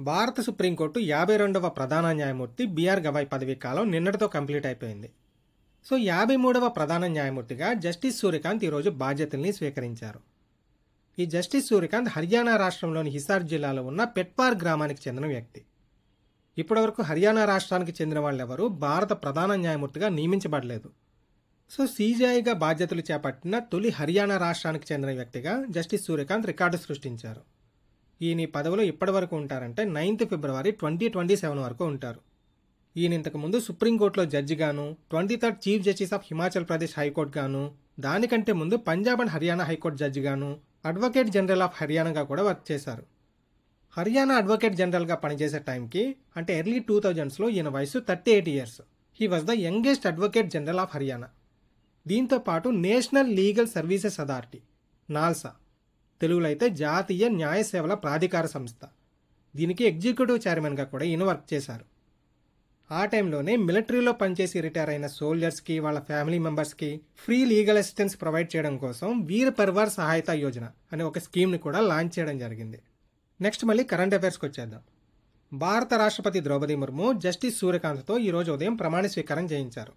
భారత సుప్రీంకోర్టు 52వ ప్రధాన న్యాయమూర్తి బిఆర్ గవాయ్ పదవీ కాలం నిన్నటితో కంప్లీట్ అయిపోయింది. సో 53వ ప్రధాన న్యాయమూర్తిగా జస్టిస్ సూర్యకాంత్ ఈరోజు బాధ్యతల్ని స్వీకరించారు. ఈ జస్టిస్ సూర్యకాంత్ హర్యానా రాష్ట్రంలోని హిసార్ జిల్లాలో ఉన్న పెట్వార్ గ్రామానికి చెందిన వ్యక్తి. ఇప్పటివరకు హర్యానా రాష్ట్రానికి చెందిన వాళ్ళెవరూ భారత ప్రధాన న్యాయమూర్తిగా నియమించబడలేదు. సో సీజీఐగా బాధ్యతలు చేపట్టిన తొలి హర్యానా రాష్ట్రానికి చెందిన వ్యక్తిగా జస్టిస్ సూర్యకాంత్ రికార్డు సృష్టించారు. ఈయన ఈ పదవిలో ఇప్పటి వరకు ఉంటారంటే 9th ఫిబ్రవరి 2027 వరకు ఉంటారు. ఈయన ఇంతకుముందు సుప్రీంకోర్టులో జడ్జిగాను, 23rd chief justice of Himachal Pradesh high court గాను, దానికంటే ముందు పంజాబ్ అండ్ హర్యానా హైకోర్టు జడ్జిగాను, అడ్వకేట్ జనరల్ ఆఫ్ హర్యానాగా కూడా వర్క్ చేశారు. హర్యానా అడ్వకేట్ జనరల్గా పనిచేసే టైంకి అంటే ఎర్లీ 2000sలో ఈయన వయసు 38 years. He was the youngest advocate general of Haryana. దీంతో పాటు national legal services authority NALSA, తెలుగులో అయితే జాతీయ న్యాయ సేవల ప్రాధికార సంస్థ, దీనికి ఎగ్జిక్యూటివ్ చైర్మన్గా కూడా ఈయన వర్క్ చేశారు. ఆ టైంలోనే మిలిటరీలో పనిచేసి రిటైర్ అయిన సోల్జర్స్కి, వాళ్ళ ఫ్యామిలీ మెంబర్స్కి ఫ్రీ లీగల్ అసిస్టెన్స్ ప్రొవైడ్ చేయడం కోసం వీర్ పరివార్ సహాయత యోజన అనే ఒక స్కీమ్ని కూడా లాంచ్ చేయడం జరిగింది. నెక్స్ట్ మళ్ళీ కరెంట్ అఫైర్స్కి వచ్చేద్దాం. భారత రాష్ట్రపతి ద్రౌపది ముర్ము జస్టిస్ సూర్యకాంత్తో ఈరోజు ఉదయం ప్రమాణ స్వీకారం చేయించారు.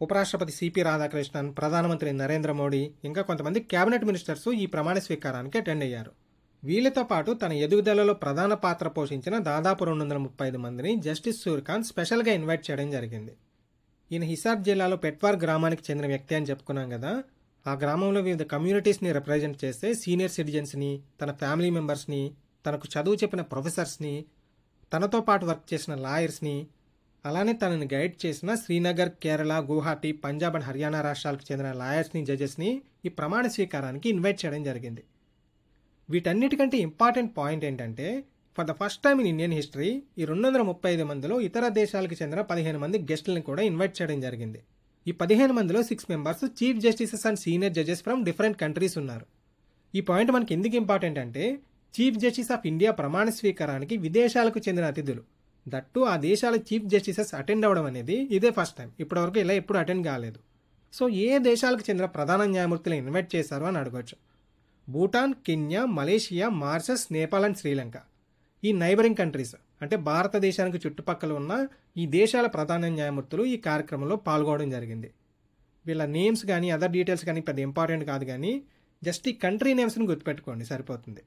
ఉపరాష్ట్రపతి సిపి రాధాకృష్ణన్, ప్రధానమంత్రి నరేంద్ర మోడీ, ఇంకా కొంతమంది కేబినెట్ మినిస్టర్స్ ఈ ప్రమాణ స్వీకారానికి అటెండ్ అయ్యారు. వీళ్ళతో పాటు తన ఎదుగుదలలో ప్రధాన పాత్ర పోషించిన దాదాపు 235 మందిని జస్టిస్ సూర్యకాంత్ స్పెషల్గా ఇన్వైట్ చేయడం జరిగింది. ఈయన హిసార్ జిల్లాలో పెట్వార్ గ్రామానికి చెందిన వ్యక్తి అని చెప్పుకున్నాం కదా. ఆ గ్రామంలో వివిధ కమ్యూనిటీస్ని రిప్రజెంట్ చేస్తే సీనియర్ సిటిజన్స్ని, తన ఫ్యామిలీ మెంబర్స్ని, తనకు చదువు చెప్పిన ప్రొఫెసర్స్ని, తనతో పాటు వర్క్ చేసిన లాయర్స్ని, అలానే తనని గైడ్ చేసిన శ్రీనగర్, కేరళ, గువాహటి, పంజాబ్ అండ్ హర్యానా రాష్ట్రాలకు చెందిన లాయర్స్ని, జడ్జెస్ని ఈ ప్రమాణ స్వీకారానికి ఇన్వైట్ చేయడం జరిగింది. వీటన్నిటికంటే ఇంపార్టెంట్ పాయింట్ ఏంటంటే for the first time in Indian history ఈ 235 మందిలో ఇతర దేశాలకు చెందిన 15 మంది గెస్టులను కూడా ఇన్వైట్ చేయడం జరిగింది. ఈ 15 మందిలో 6 members chief justices and senior judges from different countries ఉన్నారు. ఈ పాయింట్ మనకి ఎందుకు ఇంపార్టెంట్ అంటే చీఫ్ జస్టిస్ ఆఫ్ ఇండియా ప్రమాణ స్వీకారానికి విదేశాలకు చెందిన అతిథులు, దట్టు ఆ దేశాల చీఫ్ జస్టిసెస్ అటెండ్ అవ్వడం అనేది ఇదే ఫస్ట్ టైం. ఇప్పటివరకు ఇలా ఎప్పుడు అటెండ్ కాలేదు. సో ఏ దేశాలకు చెందిన ప్రధాన న్యాయమూర్తులను ఇన్వైట్ చేశారు అని అడగవచ్చు. Bhutan, Kenya, Malaysia, Mauritius, Nepal and Sri Lanka, ఈ నైబరింగ్ కంట్రీస్ అంటే భారతదేశానికి చుట్టుపక్కల ఉన్న ఈ దేశాల ప్రధాన న్యాయమూర్తులు ఈ కార్యక్రమంలో పాల్గొనడం జరిగింది. వీళ్ళ నేమ్స్ కానీ అదర్ డీటెయిల్స్ కానీ పెద్ద ఇంపార్టెంట్ కాదు, కానీ జస్ట్ ఈ కంట్రీ నేమ్స్ని గుర్తుపెట్టుకోండి సరిపోతుంది.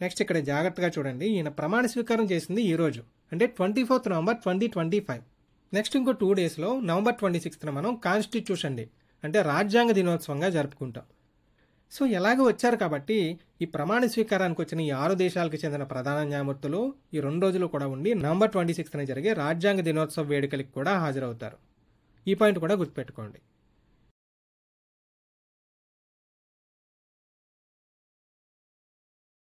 నెక్స్ట్ ఇక్కడ జాగ్రత్తగా చూడండి. ఈయన ప్రమాణ స్వీకారం చేసింది ఈరోజు అంటే 24th November 2025. నెక్స్ట్ ఇంకో 2 daysలో November 26th మనం కాన్స్టిట్యూషన్ డే అంటే రాజ్యాంగ దినోత్సవంగా జరుపుకుంటాం. సో ఎలాగో వచ్చారు కాబట్టి ఈ ప్రమాణ స్వీకారానికి వచ్చిన ఈ 6 దేశాలకు చెందిన ప్రధాన న్యాయమూర్తులు ఈ 2 రోజులు కూడా ఉండి November 26th జరిగే రాజ్యాంగ దినోత్సవ వేడుకలకు కూడా హాజరవుతారు. ఈ పాయింట్ కూడా గుర్తుపెట్టుకోండి.